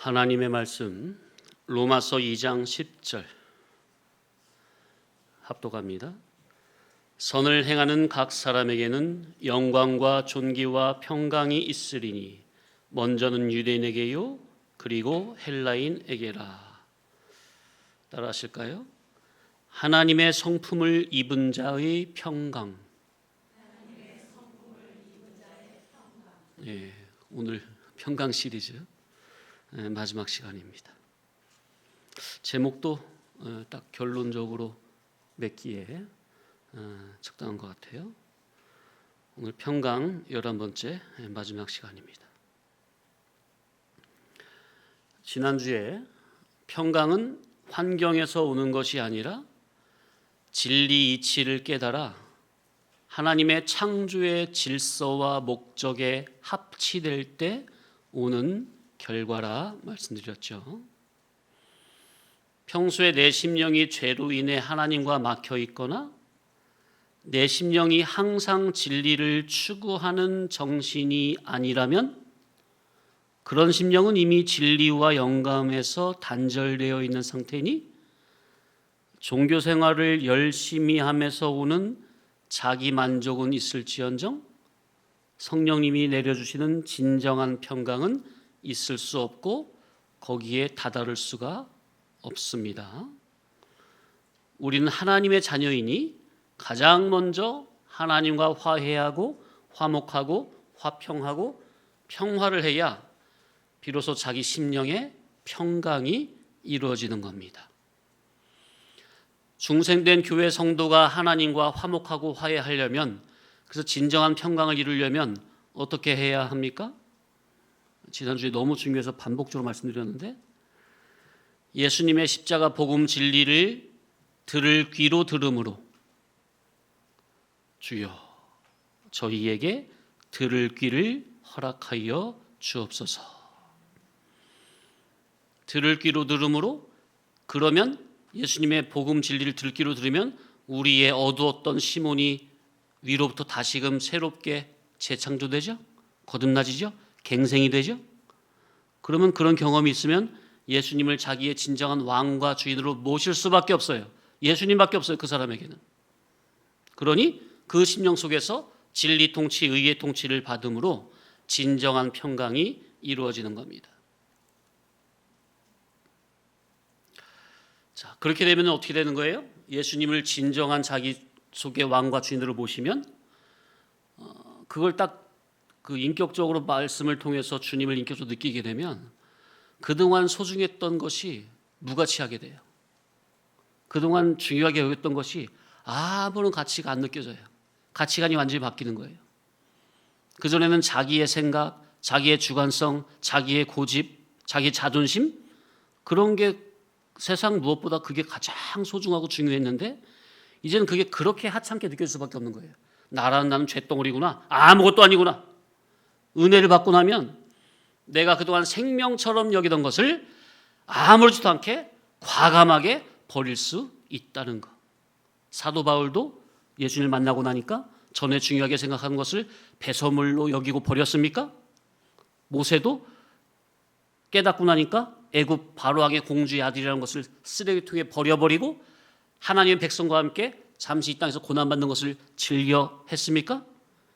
하나님의 말씀 로마서 2장 10절 합독합니다. 선을 행하는 각 사람에게는 영광과 존귀와 평강이 있으리니 먼저는 유대인에게요 그리고 헬라인에게라. 따라 하실까요? 하나님의 성품을 입은 자의 평강. 예, 오늘 평강 시리즈 마지막 시간입니다. 제목도 딱 결론적으로 맺기에 적당한 것 같아요. 오늘 평강 11번째 마지막 시간입니다. 지난주에 평강은 환경에서 오는 것이 아니라 진리 이치를 깨달아 하나님의 창조의 질서와 목적에 합치될 때 오는 결과라 말씀드렸죠. 평소에 내 심령이 죄로 인해 하나님과 막혀 있거나 내 심령이 항상 진리를 추구하는 정신이 아니라면 그런 심령은 이미 진리와 영감에서 단절되어 있는 상태니 종교 생활을 열심히 하면서 오는 자기 만족은 있을지언정 성령님이 내려주시는 진정한 평강은 있을 수 없고 거기에 다다를 수가 없습니다. 우리는 하나님의 자녀이니 가장 먼저 하나님과 화해하고 화목하고 화평하고 평화를 해야 비로소 자기 심령의 평강이 이루어지는 겁니다. 중생된 교회 성도가 하나님과 화목하고 화해하려면, 그래서 진정한 평강을 이루려면 어떻게 해야 합니까? 지난주에 너무 중요해서 반복적으로 말씀드렸는데, 예수님의 십자가 복음 진리를 들을 귀로 들음으로 주여 저희에게 들을 귀를 허락하여 주옵소서. 들을 귀로 들음으로, 그러면 예수님의 복음 진리를 들을 귀로 들으면 우리의 어두웠던 시몬이 위로부터 다시금 새롭게 재창조되죠. 거듭나지죠. 갱생이 되죠. 그러면 그런 경험이 있으면 예수님을 자기의 진정한 왕과 주인으로 모실 수밖에 없어요. 예수님밖에 없어요. 그 사람에게는. 그러니 그 심령 속에서 진리 통치, 의의 통치를 받음으로 진정한 평강이 이루어지는 겁니다. 자, 그렇게 되면 어떻게 되는 거예요? 예수님을 진정한 자기 속의 왕과 주인으로 모시면 그걸 딱 그 인격적으로 말씀을 통해서 주님을 인격적으로 느끼게 되면 그동안 소중했던 것이 무가치하게 돼요. 그동안 중요하게 여겼던 것이 아무런 가치가 안 느껴져요. 가치관이 완전히 바뀌는 거예요. 그전에는 자기의 생각, 자기의 주관성, 자기의 고집, 자기의 자존심, 그런 게 세상 무엇보다 그게 가장 소중하고 중요했는데 이제는 그게 그렇게 하찮게 느껴질 수밖에 없는 거예요. 나는 쇳덩어리구나. 아무것도 아니구나. 은혜를 받고 나면 내가 그동안 생명처럼 여기던 것을 아무렇지도 않게 과감하게 버릴 수 있다는 것. 사도 바울도 예수님을 만나고 나니까 전에 중요하게 생각하는 것을 배설물로 여기고 버렸습니까? 모세도 깨닫고 나니까 애굽 바로왕의 공주의 아들이라는 것을 쓰레기통에 버려버리고 하나님의 백성과 함께 잠시 이 땅에서 고난받는 것을 즐겨 했습니까?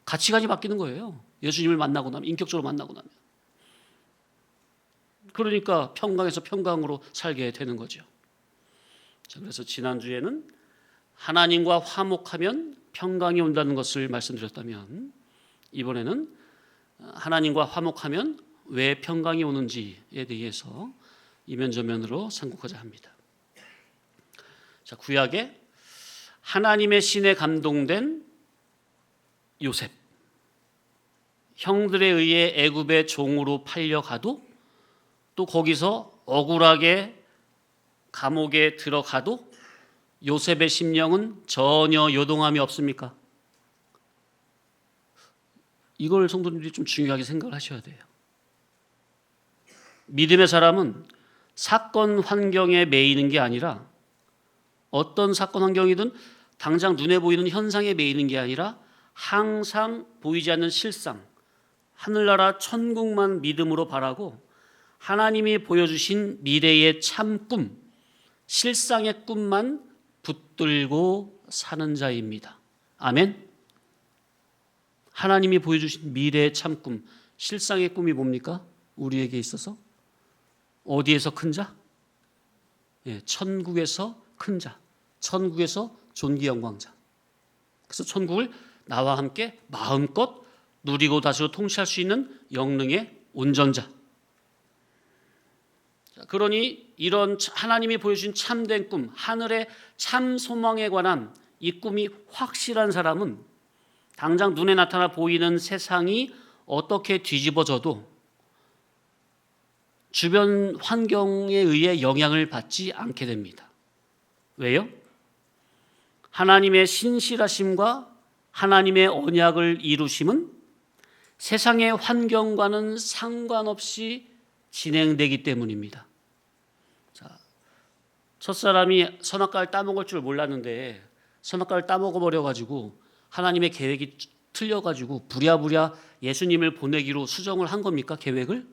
가치관이 바뀌는 거예요. 예수님을 만나고 나면, 인격적으로 만나고 나면. 그러니까 평강에서 평강으로 살게 되는 거죠. 자, 그래서 지난주에는 하나님과 화목하면 평강이 온다는 것을 말씀드렸다면 이번에는 하나님과 화목하면 왜 평강이 오는지에 대해서 이면저면으로 상고하자 합니다. 자, 구약에 하나님의 신에 감동된 요셉, 형들에 의해 애굽의 종으로 팔려가도 또 거기서 억울하게 감옥에 들어가도 요셉의 심령은 전혀 요동함이 없습니까? 이걸 성도님들이 좀 중요하게 생각을 하셔야 돼요. 믿음의 사람은 사건 환경에 매이는 게 아니라 어떤 사건 환경이든 당장 눈에 보이는 현상에 매이는 게 아니라 항상 보이지 않는 실상, 하늘나라 천국만 믿음으로 바라고 하나님이 보여주신 미래의 참 꿈, 실상의 꿈만 붙들고 사는 자입니다. 아멘. 하나님이 보여주신 미래의 참 꿈, 실상의 꿈이 뭡니까? 우리에게 있어서 어디에서 큰 자? 천국에서 큰 자, 천국에서 존귀 영광자. 그래서 천국을 나와 함께 마음껏 누리고 다스리고 통치할 수 있는 영능의 온전자. 그러니 이런 하나님이 보여주신 참된 꿈, 하늘의 참 소망에 관한 이 꿈이 확실한 사람은 당장 눈에 나타나 보이는 세상이 어떻게 뒤집어져도 주변 환경에 의해 영향을 받지 않게 됩니다. 왜요? 하나님의 신실하심과 하나님의 언약을 이루심은 세상의 환경과는 상관없이 진행되기 때문입니다. 자, 첫사람이 선악과를 따먹을 줄 몰랐는데 선악과를 따먹어버려가지고 하나님의 계획이 틀려가지고 부랴부랴 예수님을 보내기로 수정을 한 겁니까? 계획을?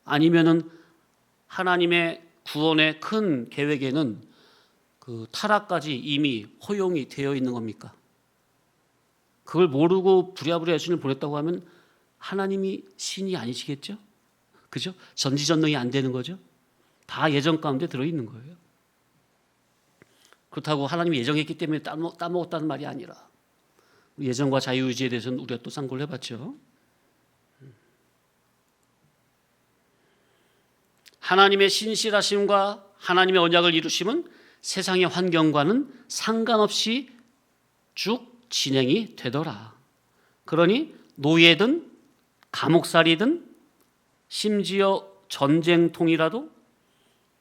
아니면은 하나님의 구원의 큰 계획에는 그 타락까지 이미 허용이 되어 있는 겁니까? 그걸 모르고 부랴부랴 예수님을 보냈다고 하면 하나님이 신이 아니시겠죠? 그죠? 전지전능이 안 되는 거죠? 다 예정 가운데 들어있는 거예요. 그렇다고 하나님이 예정했기 때문에 따먹었다는 말이 아니라 예정과 자유의지에 대해서는 우리가 또 상고를 해봤죠. 하나님의 신실하심과 하나님의 언약을 이루심은 세상의 환경과는 상관없이 쭉 진행이 되더라. 그러니 노예든 감옥살이든 심지어 전쟁통이라도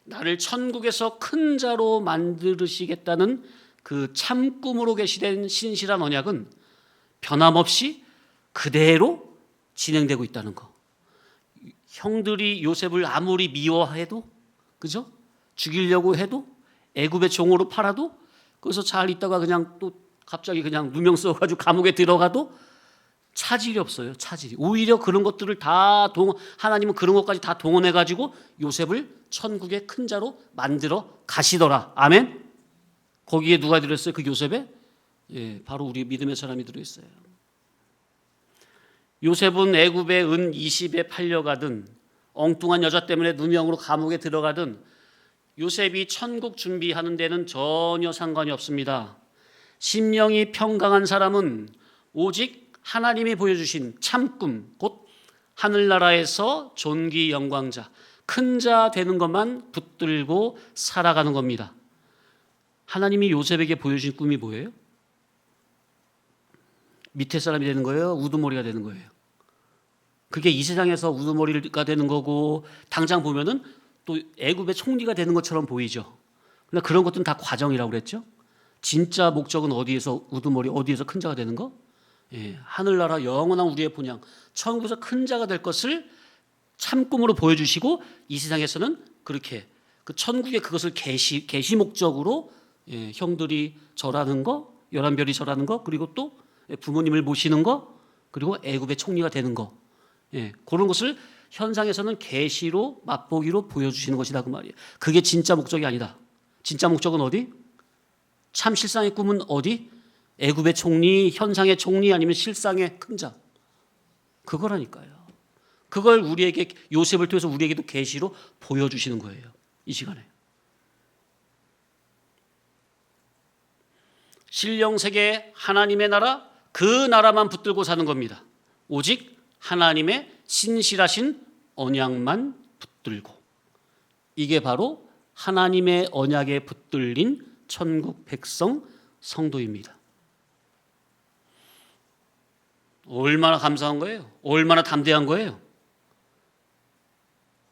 나를 천국에서 큰 자로 만드시겠다는 그 참 꿈으로 계시된 신실한 언약은 변함없이 그대로 진행되고 있다는 거. 형들이 요셉을 아무리 미워해도, 그죠? 죽이려고 해도, 애굽의 종으로 팔아도, 거기서 잘 있다가 그냥 또 갑자기 그냥 누명 써가지고 감옥에 들어가도 차질이 없어요. 차질이. 오히려 그런 것들을 다 하나님은 그런 것까지 다 동원해가지고 요셉을 천국의 큰 자로 만들어 가시더라. 아멘. 거기에 누가 들었어요? 그 요셉에? 바로 우리 믿음의 사람이 들어있어요. 요셉은 애굽에 은 20에 팔려가든 엉뚱한 여자 때문에 누명으로 감옥에 들어가든 요셉이 천국 준비하는 데는 전혀 상관이 없습니다. 심령이 평강한 사람은 오직 하나님이 보여주신 참꿈, 곧 하늘나라에서 존귀 영광자, 큰 자 되는 것만 붙들고 살아가는 겁니다. 하나님이 요셉에게 보여주신 꿈이 뭐예요? 밑에 사람이 되는 거예요? 우두머리가 되는 거예요? 그게 이 세상에서 우두머리가 되는 거고 당장 보면은 또 애굽의 총리가 되는 것처럼 보이죠. 그러나 그런 것들은 다 과정이라고 그랬죠. 진짜 목적은 어디에서 우두머리, 어디에서 큰 자가 되는 거? 하늘나라 영원한 우리의 본향, 천국에서 큰 자가 될 것을 참 꿈으로 보여주시고 이 세상에서는 그렇게 그 천국의 그것을 계시 목적으로 형들이 절하는 거, 11별이 절하는 거, 그리고 또 부모님을 모시는 거, 그리고 애굽의 총리가 되는 거, 그런 것을 현상에서는 계시로 맛보기로 보여주시는 것이다 그 말이에요. 그게 진짜 목적이 아니다. 진짜 목적은 어디? 참 실상의 꿈은 어디? 애굽의 총리, 현상의 총리, 아니면 실상의 큰 자. 그거라니까요. 그걸 우리에게 요셉을 통해서 우리에게도 계시로 보여주시는 거예요. 이 시간에. 신령세계 하나님의 나라, 그 나라만 붙들고 사는 겁니다. 오직 하나님의 신실하신 언약만 붙들고. 이게 바로 하나님의 언약에 붙들린 천국 백성 성도입니다. 얼마나 감사한 거예요? 얼마나 담대한 거예요?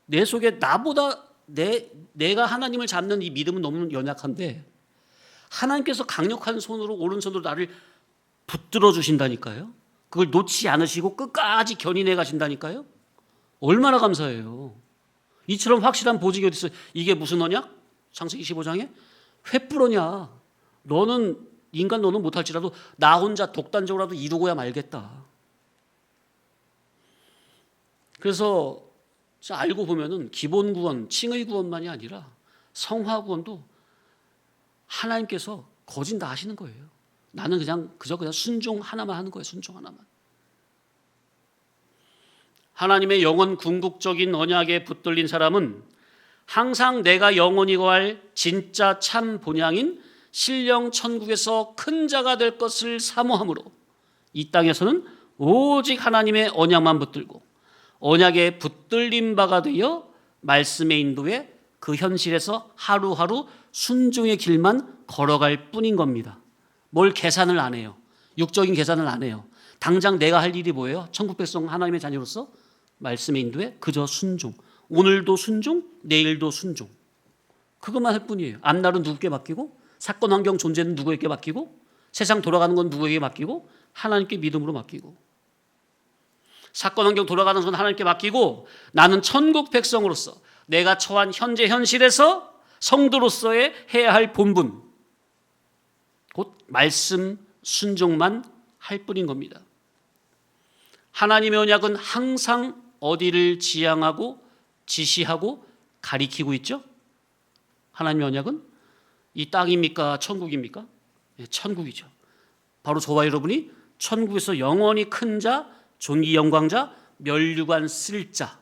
내 속에 나보다 내가 하나님을 잡는 이 믿음은 너무 연약한데 하나님께서 강력한 손으로 오른손으로 나를 붙들어 주신다니까요. 그걸 놓지 않으시고 끝까지 견인해 가신다니까요. 얼마나 감사해요. 이처럼 확실한 보직이 어디 있어요? 이게 무슨 언약? 창세기 15장에 횃불어냐. 너는 인간 너는 못할지라도 나 혼자 독단적으로라도 이루고야 말겠다. 그래서 자, 알고 보면은 기본 구원, 칭의 구원만이 아니라 성화 구원도 하나님께서 거진 다 하시는 거예요. 나는 그냥 순종 하나만 하는 거예요. 순종 하나만. 하나님의 영원 궁극적인 언약에 붙들린 사람은 항상 내가 영원히 거할 진짜 참 본향인 신령 천국에서 큰 자가 될 것을 사모함으로 이 땅에서는 오직 하나님의 언약만 붙들고 언약에 붙들린 바가 되어 말씀의 인도에 그 현실에서 하루하루 순종의 길만 걸어갈 뿐인 겁니다. 뭘 계산을 안 해요. 육적인 계산을 안 해요. 당장 내가 할 일이 뭐예요? 천국 백성 하나님의 자녀로서 말씀의 인도에 그저 순종. 오늘도 순종, 내일도 순종. 그것만 할 뿐이에요. 앞날은 누구에게 맡기고, 사건 환경 존재는 누구에게 맡기고, 세상 돌아가는 건 누구에게 맡기고, 하나님께 믿음으로 맡기고. 사건 환경 돌아가는 건 하나님께 맡기고, 나는 천국 백성으로서 내가 처한 현재 현실에서 성도로서의 해야 할 본분, 곧 말씀 순종만 할 뿐인 겁니다. 하나님의 언약은 항상 어디를 지향하고 지시하고 가리키고 있죠? 하나님의 언약은 이 땅입니까? 천국입니까? 네, 천국이죠. 바로 저와 여러분이 천국에서 영원히 큰 자, 존귀 영광자, 멸류관 쓸 자.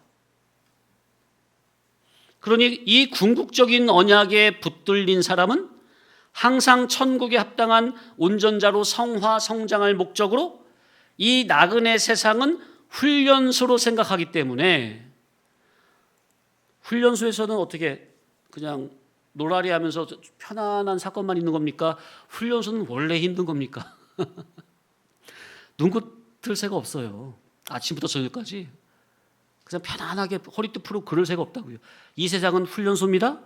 그러니 이 궁극적인 언약에 붙들린 사람은 항상 천국에 합당한 온전자로 성화 성장할 목적으로 이 나그네 세상은 훈련소로 생각하기 때문에 훈련소에서는 어떻게 그냥 놀아리 하면서 편안한 사건만 있는 겁니까? 훈련소는 원래 힘든 겁니까? 눈꽃을 새가 없어요. 아침부터 저녁까지 그냥 편안하게 허리띠 풀고 그럴 새가 없다고요. 이 세상은 훈련소입니다.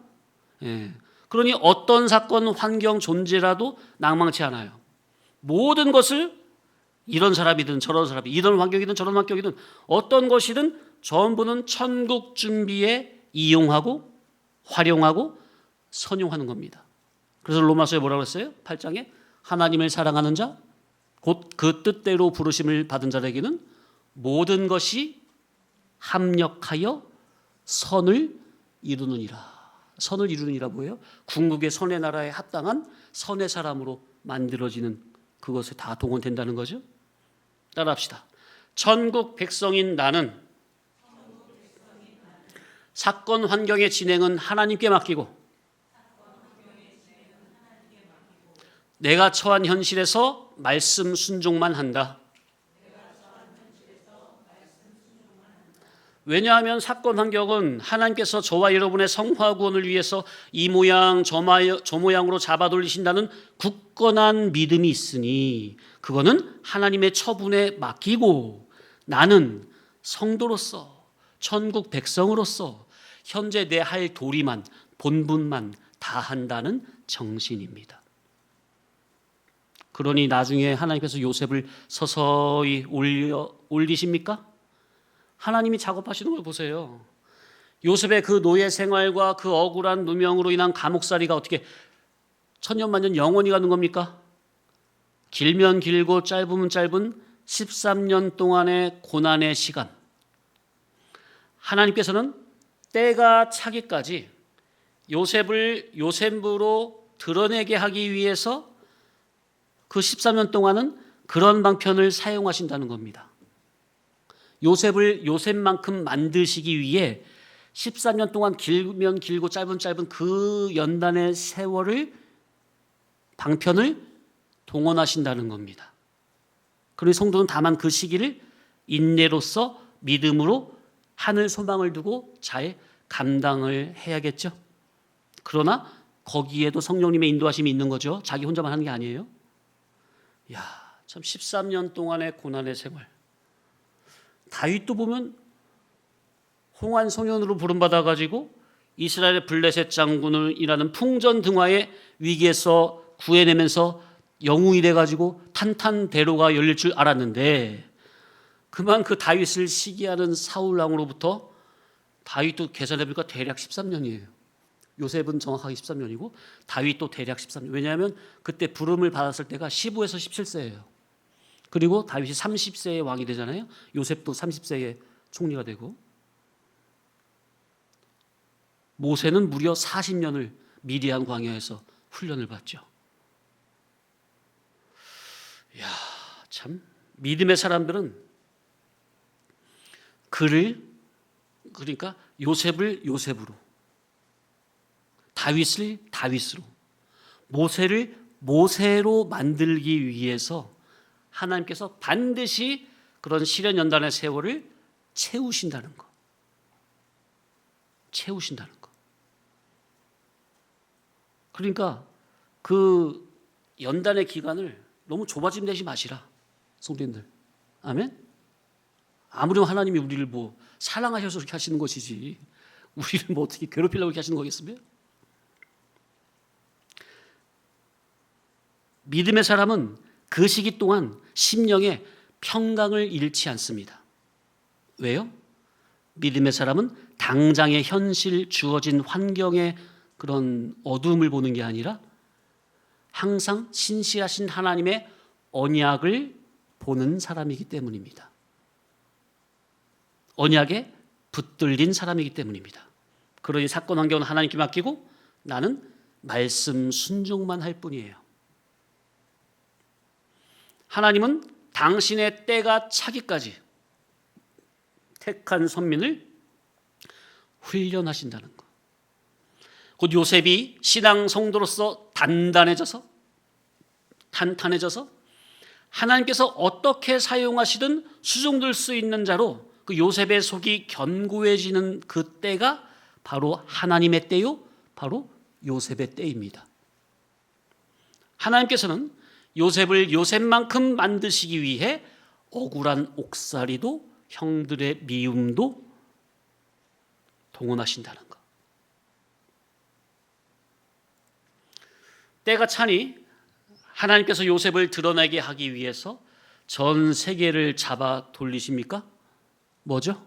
예. 그러니 어떤 사건, 환경, 존재라도 낭망치 않아요. 모든 것을 이런 사람이든 저런 사람이든 이런 환경이든 저런 환경이든 어떤 것이든 전부는 천국 준비에 이용하고 활용하고 선용하는 겁니다. 그래서 로마서에 뭐라고 했어요? 8장에 하나님을 사랑하는 자, 곧 그 뜻대로 부르심을 받은 자에게는 모든 것이 합력하여 선을 이루느니라. 선을 이루느니라 뭐예요? 궁극의 선의 나라에 합당한 선의 사람으로 만들어지는 그것에 다 동원된다는 거죠. 따라합시다. 천국 백성인 나는 사건 환경의 진행은 하나님께 맡기고 내가 처한 현실에서 말씀 순종만 한다. 왜냐하면 사건 환경은 하나님께서 저와 여러분의 성화 구원을 위해서 이 모양 저 모양으로 잡아 돌리신다는 굳건한 믿음이 있으니 그거는 하나님의 처분에 맡기고 나는 성도로서 천국 백성으로서 현재 내 할 도리만 본분만 다 한다는 정신입니다. 그러니 나중에 하나님께서 요셉을 서서히 올리십니까? 하나님이 작업하시는 걸 보세요. 요셉의 그 노예 생활과 그 억울한 누명으로 인한 감옥살이가 어떻게 천년만년 영원히 가는 겁니까? 길면 길고 짧으면 짧은 13년 동안의 고난의 시간. 하나님께서는 때가 차기까지 요셉을 요셉으로 드러내게 하기 위해서 그 13년 동안은 그런 방편을 사용하신다는 겁니다. 요셉을 요셉만큼 만드시기 위해 13년 동안 길면 길고 짧은 짧은 그 연단의 세월을 방편을 동원하신다는 겁니다. 그러니 성도는 다만 그 시기를 인내로서 믿음으로 하늘 소망을 두고 잘 감당을 해야겠죠. 그러나 거기에도 성령님의 인도하심이 있는 거죠. 자기 혼자만 하는 게 아니에요. 야, 참 13년 동안의 고난의 생활. 다윗도 보면 홍한 소년으로 부름받아 가지고 이스라엘의 블레셋 장군이라는 풍전등화의 위기에서 구해내면서 영웅이 돼 가지고 탄탄대로가 열릴 줄 알았는데 그만 그 다윗을 시기하는 사울 왕으로부터 다윗도 계산해보니까 대략 13년이에요. 요셉은 정확하게 13년이고 다윗도 대략 13년. 왜냐하면 그때 부름을 받았을 때가 15에서 17세예요. 그리고 다윗이 30세의 왕이 되잖아요. 요셉도 30세의 총리가 되고. 모세는 무려 40년을 미디안 광야에서 훈련을 받죠. 이야, 참 믿음의 사람들은 그러니까 요셉을 요셉으로, 다윗을 다윗으로, 모세를 모세로 만들기 위해서 하나님께서 반드시 그런 시련 연단의 세월을 채우신다는 것. 채우신다는 것. 그러니까 그 연단의 기간을 너무 좁아짐 내지 마시라, 성도님들. 아멘? 아무리 하나님이 우리를 뭐 사랑하셔서 그렇게 하시는 것이지, 우리를 뭐 어떻게 괴롭히려고 그렇게 하시는 거겠습니까? 믿음의 사람은 그 시기 동안 심령에 평강을 잃지 않습니다. 왜요? 믿음의 사람은 당장의 현실, 주어진 환경의 그런 어두움을 보는 게 아니라 항상 신실하신 하나님의 언약을 보는 사람이기 때문입니다. 언약에 붙들린 사람이기 때문입니다. 그러니 사건 환경은 하나님께 맡기고 나는 말씀 순종만 할 뿐이에요. 하나님은 당신의 때가 차기까지 택한 선민을 훈련하신다는 것. 곧 요셉이 신앙 성도로서 단단해져서 탄탄해져서 하나님께서 어떻게 사용하시든 수종될 수 있는 자로 그 요셉의 속이 견고해지는 그 때가 바로 하나님의 때요, 바로 요셉의 때입니다. 하나님께서는 요셉을 요셉만큼 만드시기 위해 억울한 옥살이도 형들의 미움도 동원하신다는 것. 때가 차니 하나님께서 요셉을 드러내게 하기 위해서 전 세계를 잡아 돌리십니까? 뭐죠?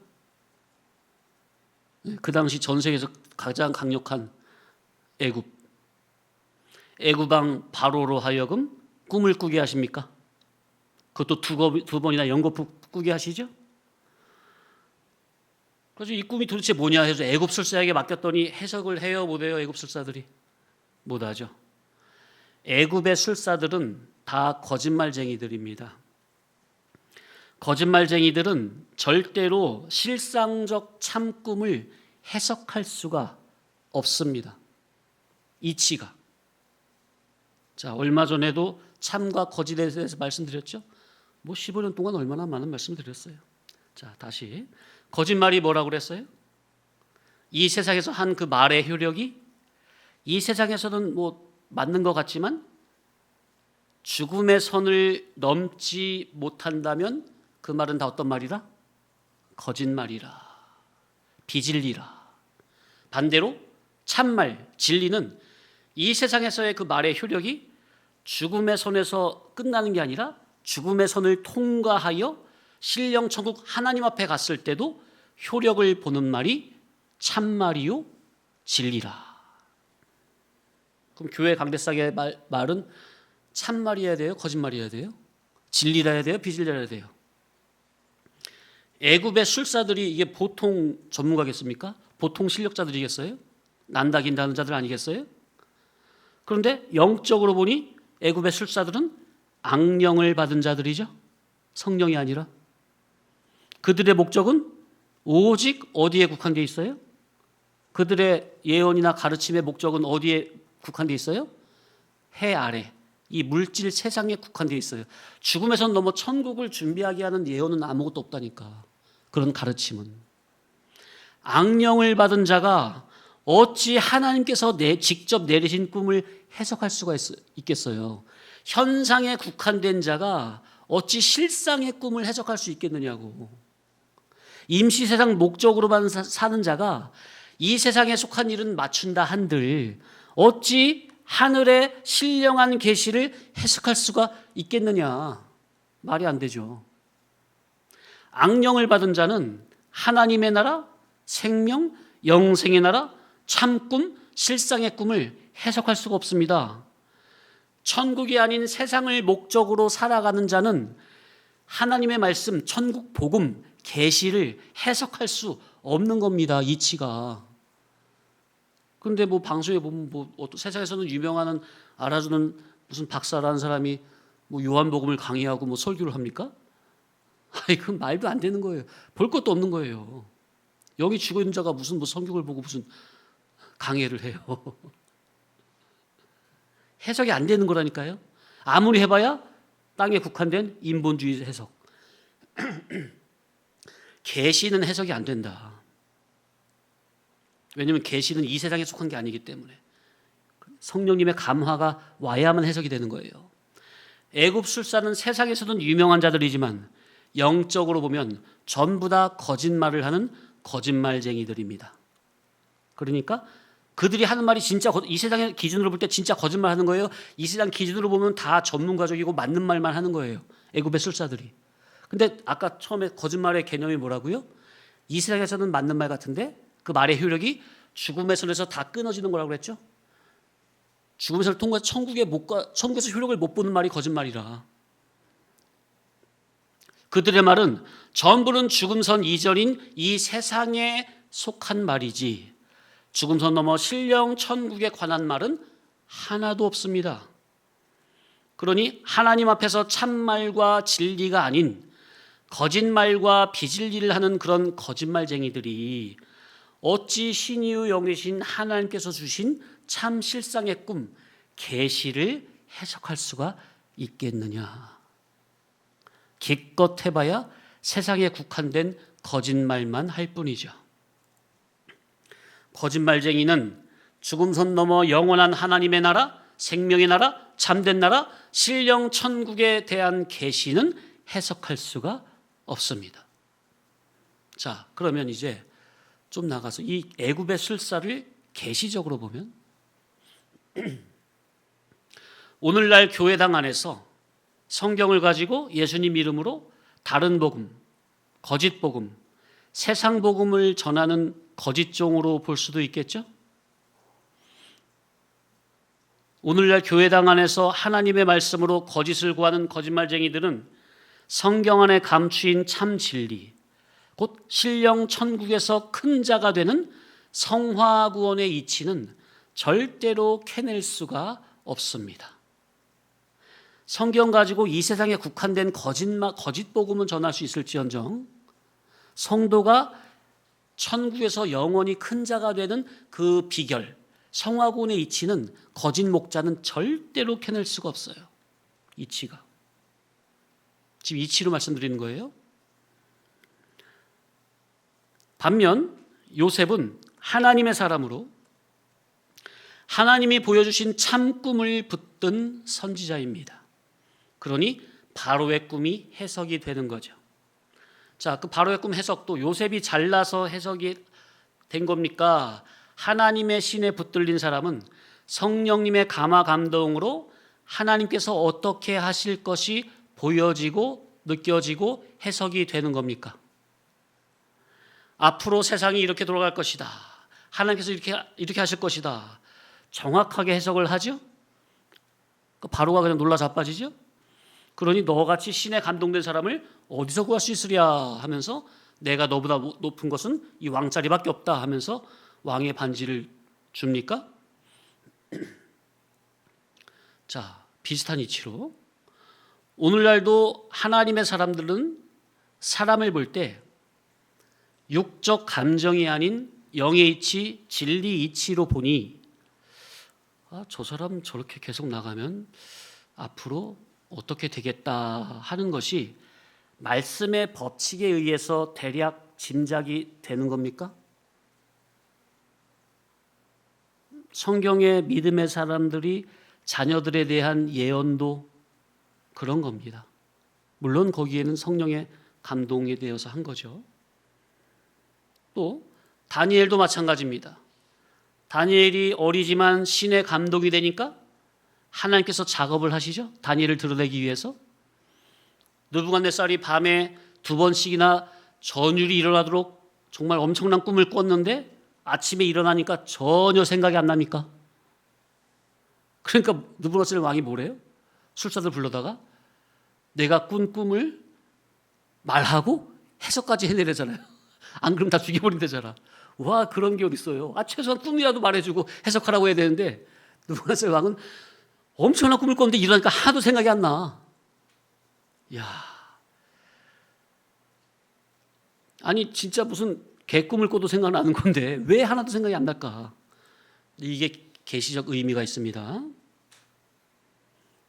그 당시 전 세계에서 가장 강력한 애굽왕 바로로 하여금 꿈을 꾸게 하십니까? 그것도 두 번이나 연거푸 꾸게 하시죠? 그래서 이 꿈이 도대체 뭐냐 해서 애굽술사에게 맡겼더니 해석을 해요, 못해요? 애굽술사들이 못하죠. 애굽의 술사들은 다 거짓말쟁이들입니다. 거짓말쟁이들은 절대로 실상적 참꿈을 해석할 수가 없습니다. 이치가. 자, 얼마 전에도 참과 거짓에 대해서 말씀드렸죠. 15년 동안 얼마나 많은 말씀을 드렸어요. 자, 다시 거짓말이 뭐라고 그랬어요? 이 세상에서 한 그 말의 효력이 이 세상에서는 뭐 맞는 것 같지만 죽음의 선을 넘지 못한다면 그 말은 다 어떤 말이라? 거짓말이라, 비진리라. 반대로 참말, 진리는 이 세상에서의 그 말의 효력이 죽음의 선에서 끝나는 게 아니라 죽음의 선을 통과하여 신령천국 하나님 앞에 갔을 때도 효력을 보는 말이 참말이요 진리라. 그럼 교회 강대상의 말은 참말이어야 돼요? 거짓말이어야 돼요? 진리라 해야 돼요? 비진리라 해야 돼요? 애굽의 술사들이 이게 보통 전문가겠습니까? 보통 실력자들이겠어요? 난다 긴다는 자들 아니겠어요? 그런데 영적으로 보니 애굽의 술사들은 악령을 받은 자들이죠. 성령이 아니라. 그들의 목적은 오직 어디에 국한되어 있어요? 그들의 예언이나 가르침의 목적은 어디에 국한되어 있어요? 해 아래, 이 물질 세상에 국한되어 있어요. 죽음에선 넘어 천국을 준비하게 하는 예언은 아무것도 없다니까. 그런 가르침은. 악령을 받은 자가 어찌 하나님께서 직접 내리신 꿈을 해석할 수가 있겠어요? 현상에 국한된 자가 어찌 실상의 꿈을 해석할 수 있겠느냐고. 임시세상 목적으로만 사는 자가 이 세상에 속한 일은 맞춘다 한들 어찌 하늘의 신령한 계시를 해석할 수가 있겠느냐. 말이 안 되죠. 악령을 받은 자는 하나님의 나라, 생명, 영생의 나라, 참꿈, 실상의 꿈을 해석할 수가 없습니다. 천국이 아닌 세상을 목적으로 살아가는 자는 하나님의 말씀, 천국 복음, 계시를 해석할 수 없는 겁니다. 이치가. 근데 뭐 방송에 보면 뭐 세상에서는 유명한 알아주는 무슨 박사라는 사람이 뭐 요한복음을 강의하고 뭐 설교를 합니까? 아이 그건 말도 안 되는 거예요. 볼 것도 없는 거예요. 여기 죽어 있는 자가 무슨 뭐 성경을 보고 무슨 강의를 해요. 해석이 안 되는 거라니까요. 아무리 해봐야 땅에 국한된 인본주의 해석. 계시는 해석이 안 된다. 왜냐하면 계시는 이 세상에 속한 게 아니기 때문에 성령님의 감화가 와야만 해석이 되는 거예요. 애굽술사는 세상에서는 유명한 자들이지만 영적으로 보면 전부 다 거짓말을 하는 거짓말쟁이들입니다. 그러니까 그들이 하는 말이 진짜 이 세상의 기준으로 볼 때 진짜 거짓말하는 거예요. 이 세상 기준으로 보면 다 전문가적이고 맞는 말만 하는 거예요. 애굽의 술사들이. 근데 아까 처음에 거짓말의 개념이 뭐라고요? 이 세상에서는 맞는 말 같은데 그 말의 효력이 죽음의 손에서 다 끊어지는 거라고 그랬죠. 죽음의 손을 통과해서 천국에서 효력을 못 보는 말이 거짓말이라. 그들의 말은 전부는 죽음선 이전인 이 세상에 속한 말이지 죽음선 넘어 신령 천국에 관한 말은 하나도 없습니다. 그러니 하나님 앞에서 참말과 진리가 아닌 거짓말과 비진리를 하는 그런 거짓말쟁이들이 어찌 신이유 영이신 하나님께서 주신 참 실상의 꿈 계시를 해석할 수가 있겠느냐. 기껏 해봐야 세상에 국한된 거짓말만 할 뿐이죠. 거짓말쟁이는 죽음선 넘어 영원한 하나님의 나라, 생명의 나라, 참된 나라, 신령 천국에 대한 계시는 해석할 수가 없습니다. 자, 그러면 이제 좀 나가서 이 애굽의 술사를 계시적으로 보면 오늘날 교회당 안에서 성경을 가지고 예수님 이름으로 다른 복음, 거짓 복음, 세상 복음을 전하는 거짓 종으로 볼 수도 있겠죠? 오늘날 교회당 안에서 하나님의 말씀으로 거짓을 구하는 거짓말쟁이들은 성경 안에 감추인 참 진리, 곧 신령 천국에서 큰 자가 되는 성화 구원의 이치는 절대로 캐낼 수가 없습니다. 성경 가지고 이 세상에 국한된 거짓 복음은 전할 수 있을지언정 성도가 천국에서 영원히 큰 자가 되는 그 비결, 성화 구원의 이치는 거짓 목자는 절대로 캐낼 수가 없어요. 이치가. 지금 이치로 말씀드리는 거예요. 반면 요셉은 하나님의 사람으로 하나님이 보여주신 참 꿈을 붙든 선지자입니다. 그러니 바로의 꿈이 해석이 되는 거죠. 자, 그 바로의 꿈 해석도 요셉이 잘나서 해석이 된 겁니까? 하나님의 신에 붙들린 사람은 성령님의 감화 감동으로 하나님께서 어떻게 하실 것이 보여지고 느껴지고 해석이 되는 겁니까? 앞으로 세상이 이렇게 돌아갈 것이다. 하나님께서 이렇게 하실 것이다. 정확하게 해석을 하죠? 바로가 그냥 놀라 자빠지죠? 그러니 너같이 신에 감동된 사람을 어디서 구할 수 있으랴 하면서 내가 너보다 높은 것은 이 왕자리밖에 없다 하면서 왕의 반지를 줍니까? 자, 비슷한 이치로 오늘날도 하나님의 사람들은 사람을 볼 때 육적 감정이 아닌 영의 이치, 진리 이치로 보니 저 사람 저렇게 계속 나가면 앞으로 어떻게 되겠다 하는 것이 말씀의 법칙에 의해서 대략 짐작이 되는 겁니까? 성경의 믿음의 사람들이 자녀들에 대한 예언도 그런 겁니다. 물론 거기에는 성령의 감동에 대해서 한 거죠. 또 다니엘도 마찬가지입니다. 다니엘이 어리지만 신의 감독이 되니까 하나님께서 작업을 하시죠. 다니엘을 드러내기 위해서. 느부갓네살이 밤에 2번씩이나 전율이 일어나도록 정말 엄청난 꿈을 꿨는데 아침에 일어나니까 전혀 생각이 안 납니까? 그러니까 느부갓네살 왕이 뭐래요? 술사들 불러다가 내가 꾼 꿈을 말하고 해석까지 해내려잖아요. 안 그러면 다 죽여버린대잖아. 와, 그런 게 어딨어요. 최소한 꿈이라도 말해주고 해석하라고 해야 되는데 느부갓네살 왕은 엄청난 꿈을 꿨는데 이러니까 하나도 생각이 안 나. 야, 아니 진짜 무슨 개꿈을 꿔도 생각나는 건데 왜 하나도 생각이 안 날까? 이게 계시적 의미가 있습니다.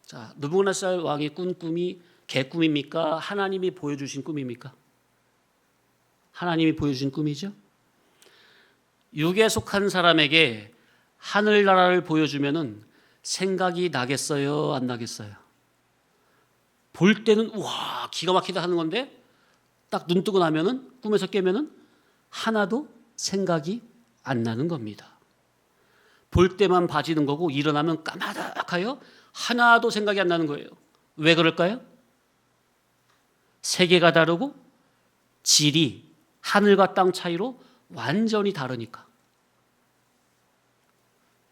자, 느부갓네살 왕이 꾼 꿈이 개꿈입니까? 하나님이 보여주신 꿈입니까? 하나님이 보여주신 꿈이죠. 육에 속한 사람에게 하늘나라를 보여주면은 생각이 나겠어요? 안 나겠어요? 볼 때는 와, 기가 막히다 하는 건데 딱 눈 뜨고 나면은 꿈에서 깨면은 하나도 생각이 안 나는 겁니다. 볼 때만 봐지는 거고 일어나면 까마득하여 하나도 생각이 안 나는 거예요. 왜 그럴까요? 세계가 다르고 질이 하늘과 땅 차이로 완전히 다르니까.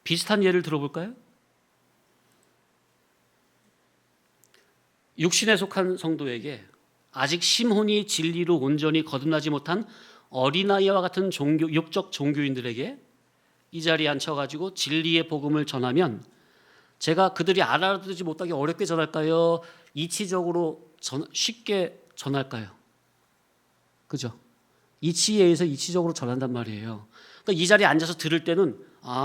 비슷한 예를 들어볼까요? 육신에 속한 성도에게 아직 심혼이 진리로 온전히 거듭나지 못한 어린아이와 같은 육적 종교인들에게 이 자리에 앉혀가지고 진리의 복음을 전하면 제가 그들이 알아듣지 못하게 어렵게 전할까요? 이치적으로 쉽게 전할까요? 그죠? 이치에 의해서 이치적으로 전한단 말이에요. 그러니까 이 자리에 앉아서 들을 때는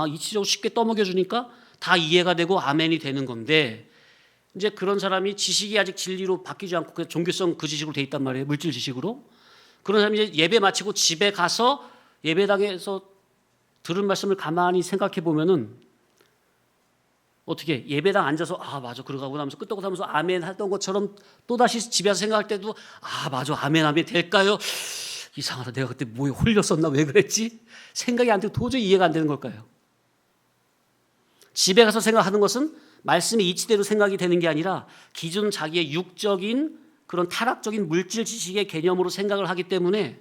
이치적으로 쉽게 떠먹여주니까 다 이해가 되고 아멘이 되는 건데 이제 그런 사람이 지식이 아직 진리로 바뀌지 않고 그냥 종교성 그 지식으로 돼 있단 말이에요. 물질 지식으로. 그런 사람이 이제 예배 마치고 집에 가서 예배당에서 들은 말씀을 가만히 생각해 보면은 어떻게 예배당 앉아서 맞아 그러고 나면서 끄떡 하면서 아멘 하던 것처럼 또다시 집에 와서 생각할 때도 맞아 아멘 될까요? 이상하다. 내가 그때 뭐에 홀렸었나? 왜 그랬지? 생각이 안 되고 도저히 이해가 안 되는 걸까요? 집에 가서 생각하는 것은 말씀의 이치대로 생각이 되는 게 아니라 기존 자기의 육적인 그런 타락적인 물질 지식의 개념으로 생각을 하기 때문에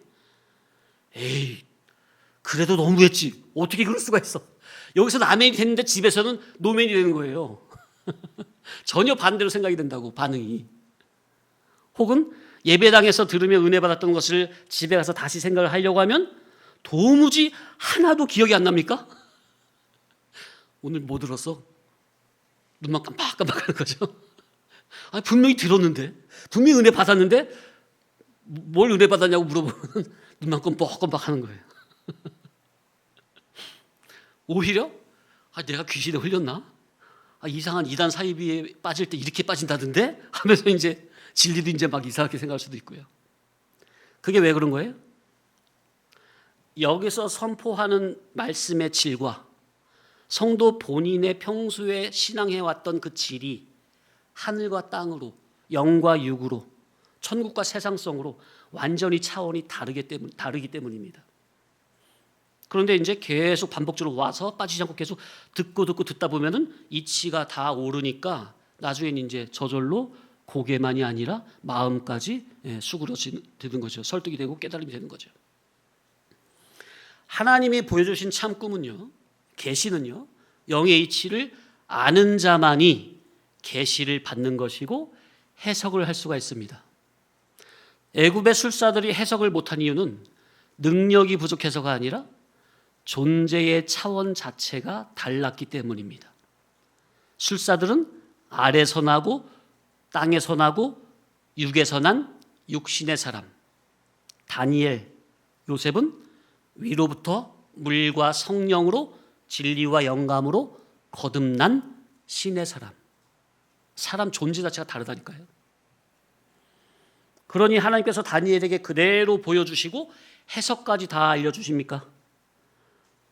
에이 그래도 너무했지. 어떻게 그럴 수가 있어. 여기서는 아멘이 됐는데 집에서는 노멘이 되는 거예요. 전혀 반대로 생각이 된다고 반응이. 혹은 예배당에서 들으며 은혜 받았던 것을 집에 가서 다시 생각을 하려고 하면 도무지 하나도 기억이 안 납니까? 오늘 뭐 들었어? 눈만 깜빡깜빡하는 거죠. 분명히 들었는데, 분명히 은혜 받았는데 뭘 은혜 받았냐고 물어보면 눈만 껌뻑껌뻑하는 거예요. 오히려 내가 귀신에 흘렸나? 이상한 이단 사이비에 빠질 때 이렇게 빠진다던데? 하면서 이제 진리도 이제 막 이상하게 생각할 수도 있고요. 그게 왜 그런 거예요? 여기서 선포하는 말씀의 질과 성도 본인의 평소에 신앙해왔던 그 질이 하늘과 땅으로 영과 육으로 천국과 세상성으로 완전히 차원이 다르기 때문입니다. 그런데 이제 계속 반복적으로 와서 빠지지 않고 계속 듣고 듣다 보면은 이치가 다 오르니까 나중엔 이제 저절로 고개만이 아니라 마음까지 수그러지는 거죠. 설득이 되고 깨달음이 되는 거죠. 하나님이 보여주신 참 꿈은요, 계시는요, 영의 이치를 아는 자만이 계시를 받는 것이고 해석을 할 수가 있습니다. 애굽의 술사들이 해석을 못한 이유는 능력이 부족해서가 아니라 존재의 차원 자체가 달랐기 때문입니다. 술사들은 아래서 나고 땅에서 나고 육에서 난 육신의 사람. 다니엘, 요셉은 위로부터 물과 성령으로 진리와 영감으로 거듭난 신의 사람. 사람 존재 자체가 다르다니까요. 그러니 하나님께서 다니엘에게 그대로 보여주시고 해석까지 다 알려주십니까?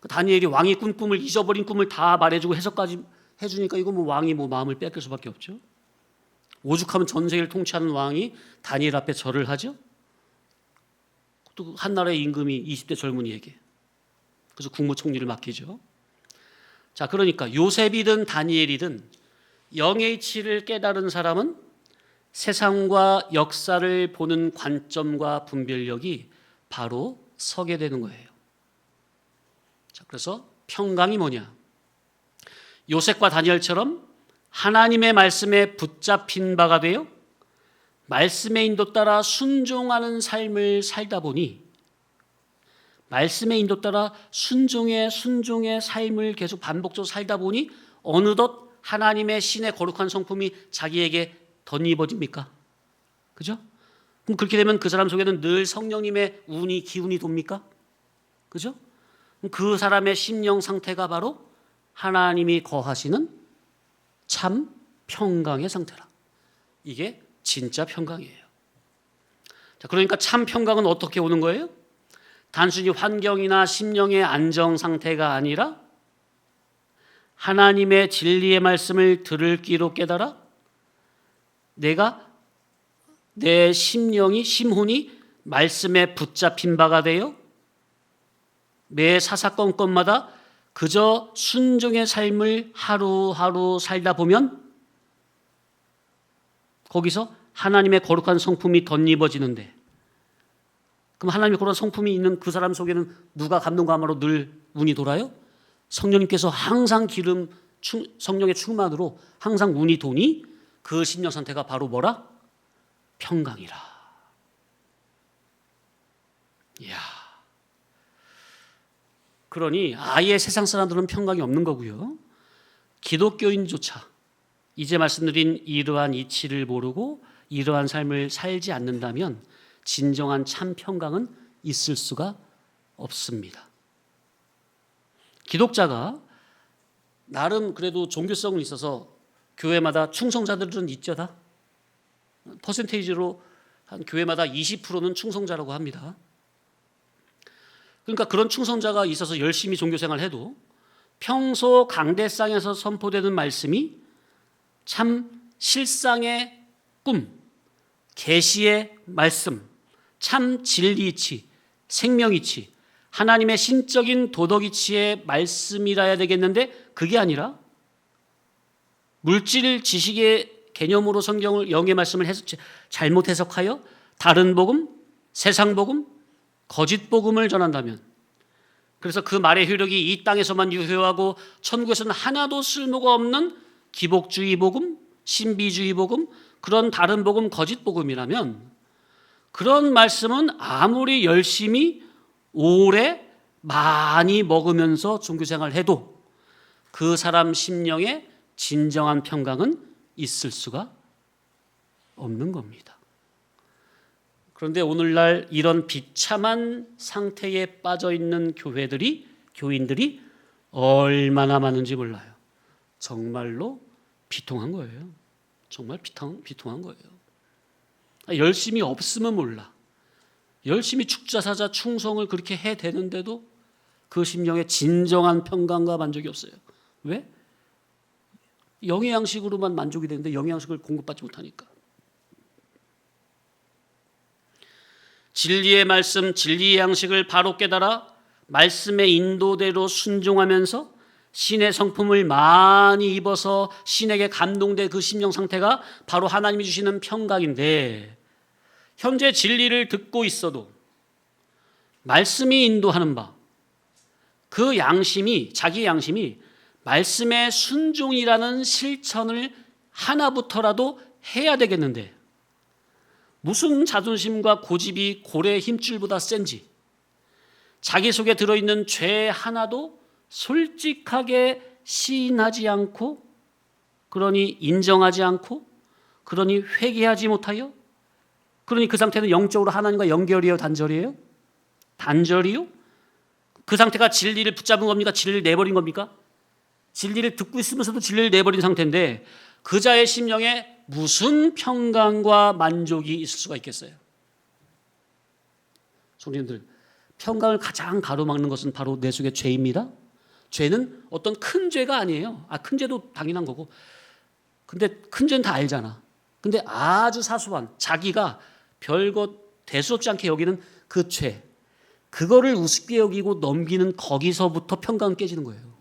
다니엘이 왕이 꾼 꿈을 잊어버린 꿈을 다 말해주고 해석까지 해주니까 이거 왕이 마음을 뺏길 수밖에 없죠. 오죽하면 전 세계를 통치하는 왕이 다니엘 앞에 절을 하죠. 또 한 나라의 임금이 20대 젊은이에게. 그래서 국무총리를 맡기죠. 자, 그러니까 요셉이든 다니엘이든 영의 이치를 깨달은 사람은 세상과 역사를 보는 관점과 분별력이 바로 서게 되는 거예요. 자, 그래서 평강이 뭐냐? 요셉과 다니엘처럼 하나님의 말씀에 붙잡힌 바가 되어 말씀의 인도 따라 순종하는 삶을 살다 보니 말씀의 인도 따라 순종의 삶을 계속 반복적으로 살다 보니 어느덧 하나님의 신의 거룩한 성품이 자기에게 덧입어집니까? 그죠? 그럼 그렇게 되면 그 사람 속에는 늘 성령님의 운이 기운이 돕니까? 그죠? 그 사람의 심령 상태가 바로 하나님이 거하시는 참 평강의 상태라. 이게 진짜 평강이에요. 자, 그러니까 참 평강은 어떻게 오는 거예요? 단순히 환경이나 심령의 안정 상태가 아니라 하나님의 진리의 말씀을 들을 귀로 깨달아 내 심혼이 말씀에 붙잡힌 바가 되어 매 사사건건마다 그저 순종의 삶을 하루하루 살다 보면 거기서 하나님의 거룩한 성품이 덧입어지는데, 그럼 하나님의 거룩한 성품이 있는 그 사람 속에는 누가 감동감으로 늘 운이 돌아요? 성령님께서 항상 성령의 충만으로 항상 운이 도니 그 심령 상태가 바로 뭐라? 평강이라. 이야. 그러니 아예 세상 사람들은 평강이 없는 거고요. 기독교인조차 이제 말씀드린 이러한 이치를 모르고 이러한 삶을 살지 않는다면 진정한 참 평강은 있을 수가 없습니다. 기독자가 나름 그래도 종교성은 있어서 교회마다 충성자들은 있죠 다. 퍼센테이지로 한 교회마다 20%는 충성자라고 합니다. 그러니까 그런 충성자가 있어서 열심히 종교생활을 해도 평소 강대상에서 선포되는 말씀이 참 실상의 꿈, 계시의 말씀, 참 진리이치, 생명이치, 하나님의 신적인 도덕이치의 말씀이라야 되겠는데 그게 아니라 물질 지식의 개념으로 성경을 영의 말씀을 잘못 해석하여 다른 복음, 세상 복음, 거짓 복음을 전한다면, 그래서 그 말의 효력이 이 땅에서만 유효하고 천국에서는 하나도 쓸모가 없는 기복주의 복음, 신비주의 복음, 그런 다른 복음, 거짓 복음이라면 그런 말씀은 아무리 열심히 오래 많이 먹으면서 종교생활을 해도 그 사람 심령에 진정한 평강은 있을 수가 없는 겁니다. 그런데 오늘날 이런 비참한 상태에 빠져 있는 교인들이 얼마나 많은지 몰라요. 정말로 비통한 거예요. 정말 비통한 거예요. 열심히 없으면 몰라. 열심히 축자사자 충성을 그렇게 해대는데도 그 심령에 진정한 평강과 만족이 없어요. 왜? 영의 양식으로만 만족이 되는데 영의 양식을 공급받지 못하니까. 진리의 말씀, 진리의 양식을 바로 깨달아 말씀의 인도대로 순종하면서 신의 성품을 많이 입어서 신에게 감동된 그 심령 상태가 바로 하나님이 주시는 평강인데, 현재 진리를 듣고 있어도 말씀이 인도하는 바, 그 양심이, 자기 양심이 말씀의 순종이라는 실천을 하나부터라도 해야 되겠는데, 무슨 자존심과 고집이 고래의 힘줄보다 센지 자기 속에 들어있는 죄 하나도 솔직하게 시인하지 않고, 그러니 인정하지 않고, 그러니 회개하지 못하여, 그러니 그 상태는 영적으로 하나님과 연결이에요, 단절이에요? 단절이요? 그 상태가 진리를 붙잡은 겁니까? 진리를 내버린 겁니까? 진리를 듣고 있으면서도 진리를 내버린 상태인데 그 자의 심령에 무슨 평강과 만족이 있을 수가 있겠어요? 성도님들, 평강을 가장 가로막는 것은 바로 내 속의 죄입니다. 죄는 어떤 큰 죄가 아니에요. 큰 죄도 당연한 거고. 근데 큰 죄는 다 알잖아. 근데 아주 사소한 자기가 별것 대수롭지 않게 여기는 그 죄, 그거를 우습게 여기고 넘기는 거기서부터 평강은 깨지는 거예요.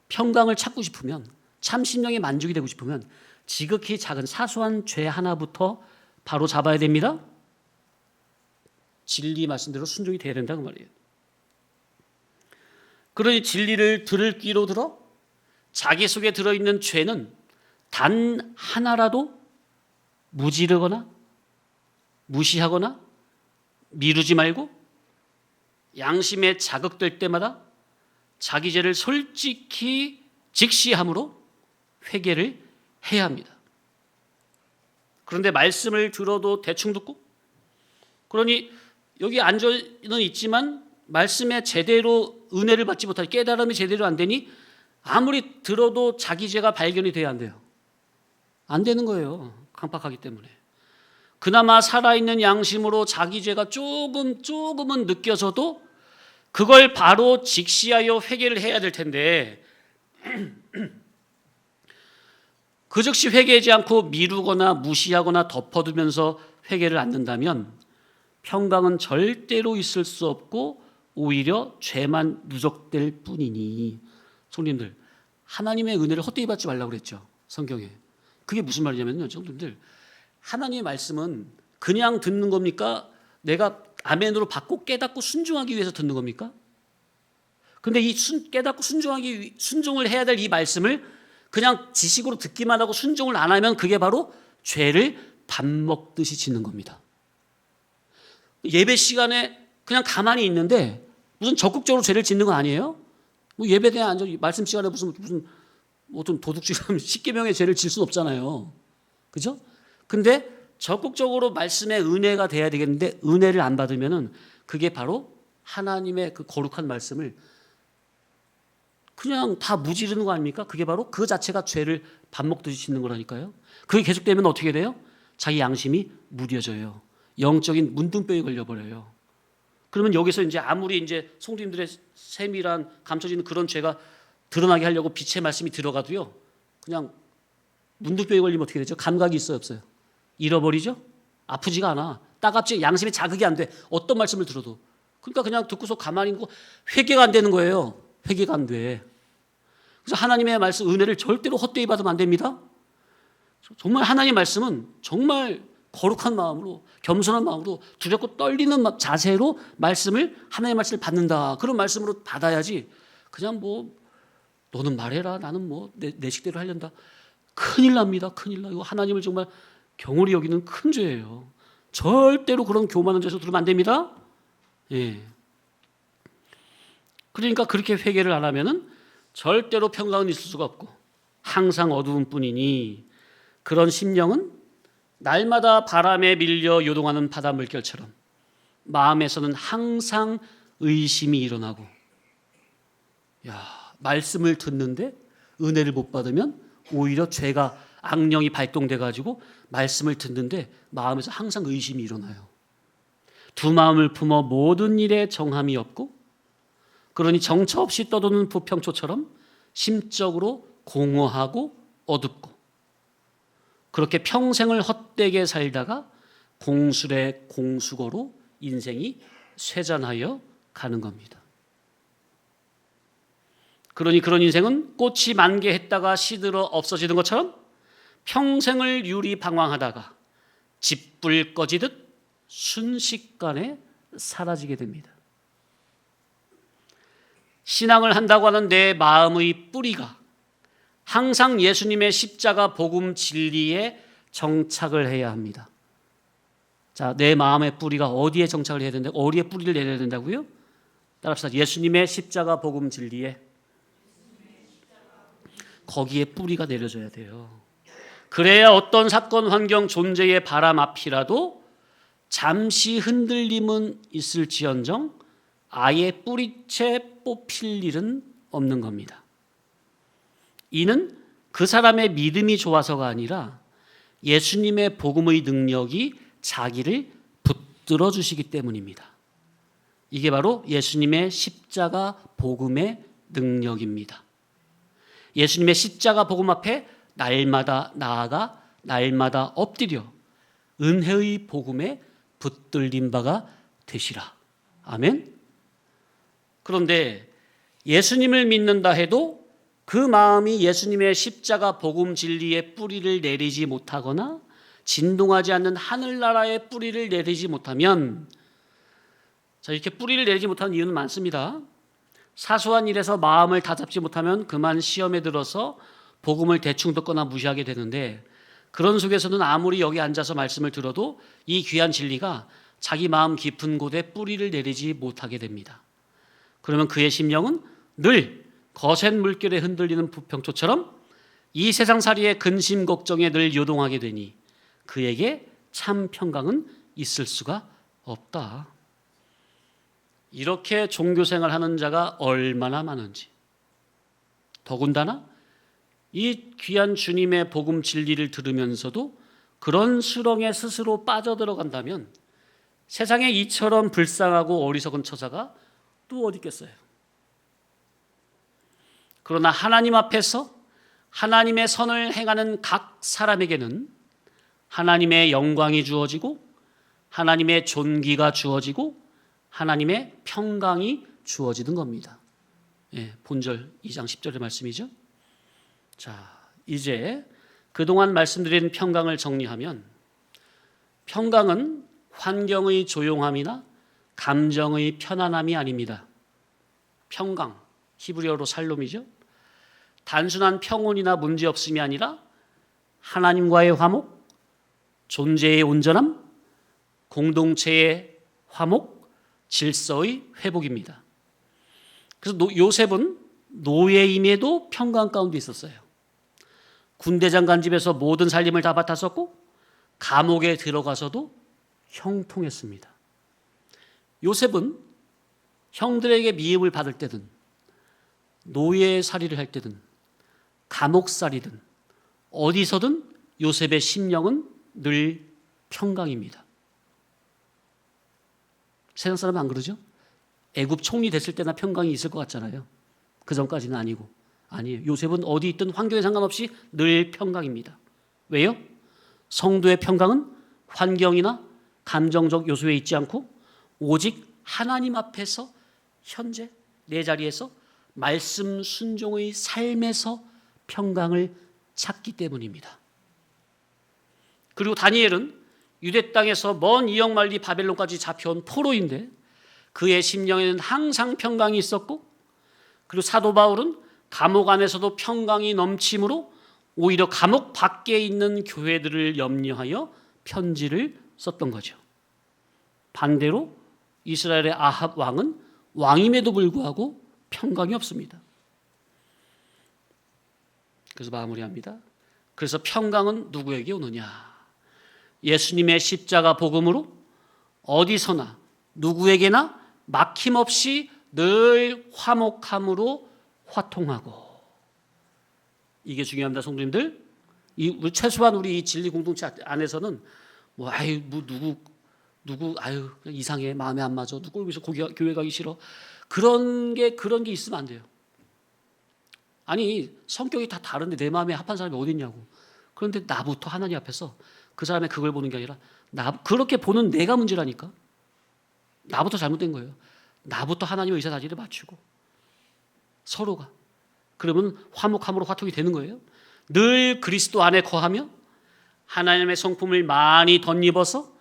평강을 찾고 싶으면, 참 심령의 만족이 되고 싶으면 지극히 작은 사소한 죄 하나부터 바로 잡아야 됩니다. 진리 말씀대로 순종이 돼야 된다고 말이에요. 그러니 진리를 들을 귀로 들어 자기 속에 들어있는 죄는 단 하나라도 무지르거나 무시하거나 미루지 말고 양심에 자극될 때마다 자기 죄를 솔직히 직시함으로 회개를 해야 합니다. 그런데 말씀을 들어도 대충 듣고, 그러니 여기 앉아는 있지만 말씀에 제대로 은혜를 받지 못하니, 깨달음이 제대로 안 되니 아무리 들어도 자기 죄가 발견이 돼야 안 돼요. 안 되는 거예요. 강팍하기 때문에. 그나마 살아있는 양심으로 자기 죄가 조금은 느껴져도 그걸 바로 직시하여 회개를 해야 될 텐데 그 즉시 회개하지 않고 미루거나 무시하거나 덮어두면서 회개를 않는다면 평강은 절대로 있을 수 없고 오히려 죄만 누적될 뿐이니, 성도님들, 하나님의 은혜를 헛되이 받지 말라고 그랬죠, 성경에. 그게 무슨 말이냐면요, 성도님들, 하나님의 말씀은 그냥 듣는 겁니까? 내가 아멘으로 받고 깨닫고 순종하기 위해서 듣는 겁니까? 근데 이 깨닫고 순종을 해야 될 이 말씀을 그냥 지식으로 듣기만 하고 순종을 안 하면 그게 바로 죄를 밥 먹듯이 짓는 겁니다. 예배 시간에 그냥 가만히 있는데 무슨 적극적으로 죄를 짓는 건 아니에요? 뭐 예배대에 앉아 말씀 시간에 무슨 어떤 도둑질하면 십계명의 죄를 질 수는 없잖아요. 그죠? 근데 적극적으로 말씀의 은혜가 돼야 되겠는데 은혜를 안 받으면은 그게 바로 하나님의 그 거룩한 말씀을 그냥 다 무지르는 거 아닙니까? 그게 바로 그 자체가 죄를 밥 먹듯이 짓는 거라니까요. 그게 계속되면 어떻게 돼요? 자기 양심이 무뎌져요. 영적인 문둥병이 걸려버려요. 그러면 여기서 이제 아무리 이제 성도님들의 세밀한 감춰지는 그런 죄가 드러나게 하려고 빛의 말씀이 들어가도요, 그냥 문둥병이 걸리면 어떻게 되죠? 감각이 있어요, 없어요? 잃어버리죠? 아프지가 않아. 따갑지, 양심에 자극이 안 돼. 어떤 말씀을 들어도. 그러니까 그냥 듣고서 가만히 있고 회개가 안 되는 거예요. 회개가 안 돼. 그래서 하나님의 말씀, 은혜를 절대로 헛되이 받으면 안 됩니다. 정말 하나님의 말씀은 정말 거룩한 마음으로, 겸손한 마음으로, 두렵고 떨리는 자세로 하나님의 말씀을 받는다. 그런 말씀으로 받아야지 그냥 뭐 너는 말해라, 나는 뭐 내 식대로 하련다. 큰일 납니다. 큰일 나. 이거 하나님을 정말 경홀히 여기는 큰 죄예요. 절대로 그런 교만한 죄에서 들으면 안 됩니다. 예. 그러니까 그렇게 회개를 안 하면은 절대로 평강은 있을 수가 없고 항상 어두운 뿐이니, 그런 심령은 날마다 바람에 밀려 요동하는 바다 물결처럼 마음에서는 항상 의심이 일어나고, 말씀을 듣는데 은혜를 못 받으면 오히려 죄가 악령이 발동돼 가지고 말씀을 듣는데 마음에서 항상 의심이 일어나요. 두 마음을 품어 모든 일에 정함이 없고, 그러니 정처 없이 떠도는 부평초처럼 심적으로 공허하고 어둡고, 그렇게 평생을 헛되게 살다가 공술의 공수거로 인생이 쇠잔하여 가는 겁니다. 그러니 그런 인생은 꽃이 만개했다가 시들어 없어지는 것처럼 평생을 유리방황하다가 집불 꺼지듯 순식간에 사라지게 됩니다. 신앙을 한다고 하는 내 마음의 뿌리가 항상 예수님의 십자가 복음 진리에 정착을 해야 합니다. 자, 내 마음의 뿌리가 어디에 정착을 해야 된다고? 어디에 뿌리를 내려야 된다고요? 따라합시다. 예수님의 십자가 복음 진리에, 거기에 뿌리가 내려져야 돼요. 그래야 어떤 사건, 환경, 존재의 바람 앞이라도 잠시 흔들림은 있을지언정 아예 뿌리채 뽑힐 일은 없는 겁니다. 이는 그 사람의 믿음이 좋아서가 아니라 예수님의 복음의 능력이 자기를 붙들어 주시기 때문입니다. 이게 바로 예수님의 십자가 복음의 능력입니다. 예수님의 십자가 복음 앞에 날마다 나아가 날마다 엎드려 은혜의 복음에 붙들린 바가 되시라. 아멘. 그런데 예수님을 믿는다 해도 그 마음이 예수님의 십자가 복음 진리의 뿌리를 내리지 못하거나 진동하지 않는 하늘나라의 뿌리를 내리지 못하면, 자, 이렇게 뿌리를 내리지 못하는 이유는 많습니다. 사소한 일에서 마음을 다잡지 못하면 그만 시험에 들어서 복음을 대충 듣거나 무시하게 되는데, 그런 속에서는 아무리 여기 앉아서 말씀을 들어도 이 귀한 진리가 자기 마음 깊은 곳에 뿌리를 내리지 못하게 됩니다. 그러면 그의 심령은 늘 거센 물결에 흔들리는 부평초처럼 이 세상살이의 근심 걱정에 늘 요동하게 되니 그에게 참 평강은 있을 수가 없다. 이렇게 종교생활하는 자가 얼마나 많은지, 더군다나 이 귀한 주님의 복음 진리를 들으면서도 그런 수렁에 스스로 빠져들어간다면 세상에 이처럼 불쌍하고 어리석은 처자가 또 어디 있겠어요. 그러나 하나님 앞에서 하나님의 선을 행하는 각 사람에게는 하나님의 영광이 주어지고 하나님의 존귀가 주어지고 하나님의 평강이 주어지는 겁니다. 본절 2장 10절의 말씀이죠. 자, 이제 그동안 말씀드린 평강을 정리하면, 평강은 환경의 조용함이나 감정의 편안함이 아닙니다. 평강, 히브리어로 살롬이죠. 단순한 평온이나 문제없음이 아니라 하나님과의 화목, 존재의 온전함, 공동체의 화목, 질서의 회복입니다. 그래서 요셉은 노예임에도 평강 가운데 있었어요. 군대 장관 집에서 모든 살림을 다 맡았었고 감옥에 들어가서도 형통했습니다. 요셉은 형들에게 미움을 받을 때든 노예살이를 할 때든 감옥살이든 어디서든 요셉의 심령은 늘 평강입니다. 세상 사람은 안 그러죠? 애굽 총리 됐을 때나 평강이 있을 것 같잖아요. 그 전까지는 아니고. 아니에요. 요셉은 어디 있든 환경에 상관없이 늘 평강입니다. 왜요? 성도의 평강은 환경이나 감정적 요소에 있지 않고 오직 하나님 앞에서 현재 내 자리에서 말씀 순종의 삶에서 평강을 찾기 때문입니다. 그리고 다니엘은 유대 땅에서 먼 이역만리 바벨론까지 잡혀온 포로인데 그의 심령에는 항상 평강이 있었고, 그리고 사도 바울은 감옥 안에서도 평강이 넘침으로 오히려 감옥 밖에 있는 교회들을 염려하여 편지를 썼던 거죠. 반대로 이스라엘의 아합 왕은 왕임에도 불구하고 평강이 없습니다. 그래서 마무리합니다. 그래서 평강은 누구에게 오느냐? 예수님의 십자가 복음으로 어디서나 누구에게나 막힘없이 늘 화목함으로 화통하고, 이게 중요합니다, 성도님들. 최소한 우리 이 진리 공동체 안에서는 누구 이상해, 마음에 안 맞아, 누구 여기서 교회 가기 싫어, 그런 게 있으면 안 돼요. 아니, 성격이 다 다른데 내 마음에 합한 사람이 어디 있냐고. 그런데 나부터 하나님 앞에서 그 사람의 그걸 보는 게 아니라 그렇게 보는 내가 문제라니까. 나부터 잘못된 거예요. 나부터 하나님의 의사자질을 맞추고 서로가, 그러면 화목함으로 화통이 되는 거예요. 늘 그리스도 안에 거하며 하나님의 성품을 많이 덧입어서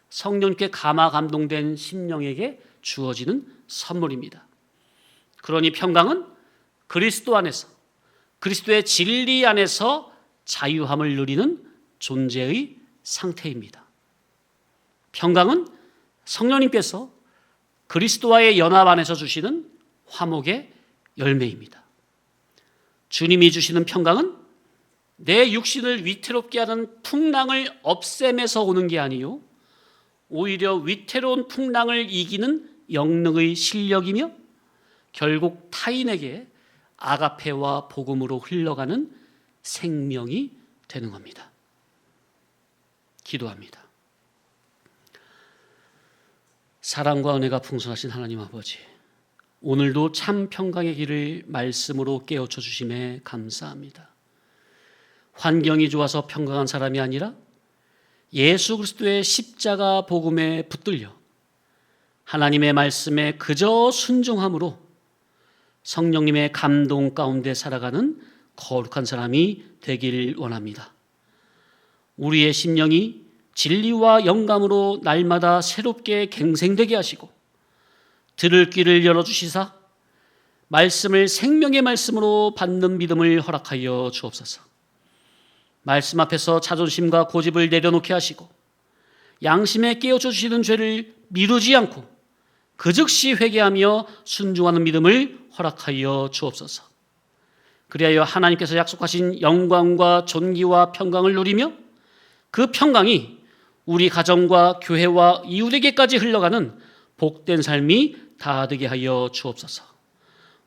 성령께 감화 감동된 심령에게 주어지는 선물입니다. 그러니 평강은 그리스도 안에서, 그리스도의 진리 안에서 자유함을 누리는 존재의 상태입니다. 평강은 성령님께서 그리스도와의 연합 안에서 주시는 화목의 열매입니다. 주님이 주시는 평강은 내 육신을 위태롭게 하는 풍랑을 없앰에서 오는 게 아니요, 오히려 위태로운 풍랑을 이기는 영능의 실력이며 결국 타인에게 아가페와 복음으로 흘러가는 생명이 되는 겁니다. 기도합니다. 사랑과 은혜가 풍성하신 하나님 아버지, 오늘도 참 평강의 길을 말씀으로 깨우쳐 주심에 감사합니다. 환경이 좋아서 평강한 사람이 아니라 예수 그리스도의 십자가 복음에 붙들려 하나님의 말씀에 그저 순종함으로 성령님의 감동 가운데 살아가는 거룩한 사람이 되길 원합니다. 우리의 심령이 진리와 영감으로 날마다 새롭게 갱생되게 하시고 들을 귀를 열어주시사 말씀을 생명의 말씀으로 받는 믿음을 허락하여 주옵소서. 말씀 앞에서 자존심과 고집을 내려놓게 하시고 양심에 깨우쳐 주시는 죄를 미루지 않고 그 즉시 회개하며 순종하는 믿음을 허락하여 주옵소서. 그리하여 하나님께서 약속하신 영광과 존귀와 평강을 누리며 그 평강이 우리 가정과 교회와 이웃에게까지 흘러가는 복된 삶이 다 되게 하여 주옵소서.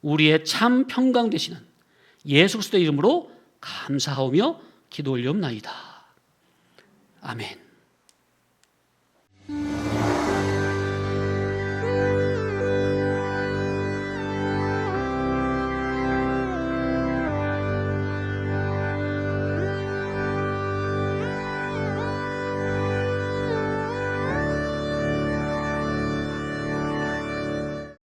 우리의 참 평강 되시는 예수 그리스도의 이름으로 감사하며 기도 올리옵나이다. 아멘.